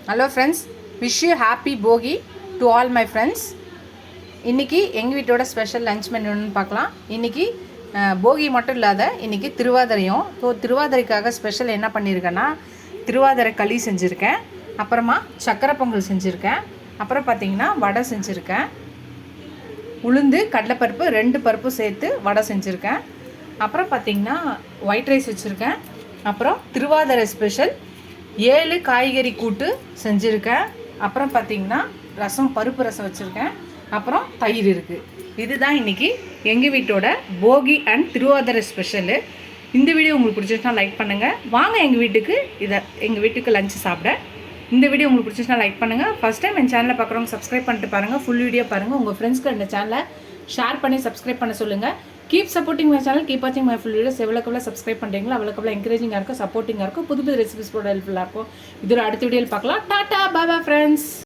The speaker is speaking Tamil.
Hello friends, wish you happy Bogi to all my friends. இன்றைக்கி எங்கள் வீட்டோட ஸ்பெஷல் லன்ச் மெனுன்னு பார்க்கலாம். இன்றைக்கி போகி மட்டும் இல்லாத இன்றைக்கி திருவாதிரையும். ஸோ திருவாதிரைக்காக ஸ்பெஷல் என்ன பண்ணியிருக்கேன்னா, திருவாதிரை களி செஞ்சுருக்கேன், அப்புறமா சக்கரை பொங்கல் செஞ்சுருக்கேன், அப்புறம் பார்த்திங்கன்னா வடை செஞ்சுருக்கேன், உளுந்து கடலைப்பருப்பு 2 பருப்பும் சேர்த்து வடை செஞ்சுருக்கேன், அப்புறம் பார்த்திங்கன்னா ஒயிட் ரைஸ் வச்சுருக்கேன், அப்புறம் திருவாதிரை ஸ்பெஷல் 7 காய்கறி கூட்டு செஞ்சுருக்கேன், அப்புறம் பார்த்திங்கன்னா ரசம், பருப்பு ரசம் வச்சுருக்கேன், அப்புறம் தயிர் இருக்குது. இதுதான் இன்றைக்கி எங்கள் வீட்டோட போகி அண்ட் திருவாதிரை ஸ்பெஷலு. இந்த வீடியோ உங்களுக்கு பிடிச்சிச்சுன்னா லைக் பண்ணுங்கள். வாங்க எங்கள் வீட்டுக்கு லஞ்சு சாப்பிட. இந்த வீடியோ உங்களுக்கு பிடிச்சிச்சுன்னா லைக் பண்ணுங்கள். ஃபஸ்ட் டைம் என் சேனலை பார்க்குறவங்க சப்ஸ்கிரைப் பண்ணிட்டு பாருங்கள். ஃபுல் வீடியோ பாருங்கள். உங்கள் ஃப்ரெண்ட்ஸ்க்கு இந்த சேனலை ஷேர் பண்ணி சப்ஸ்கிரைப் பண்ண சொல்லுங்கள். Keep supporting my channel, keep வாட்சிங் மை ஃபுல் வீடியோஸ். எவ்வளோக்கு சப்ஸ்கிரைப் பண்ணுறீங்களோ அவ்வளோக்கு என்கரேஜிங்காக இருக்கும், சப்போர்ட்டிங்காக இருக்கும், புது புது ரெசிபிஸ் போட ஹெல்ப்ஃபுல்லாக இருக்கும். இதோட அடுத்த வீடியோவில் பார்க்கலாம். டாட்டா, பாய் பாய் ஃப்ரெண்ட்ஸ்.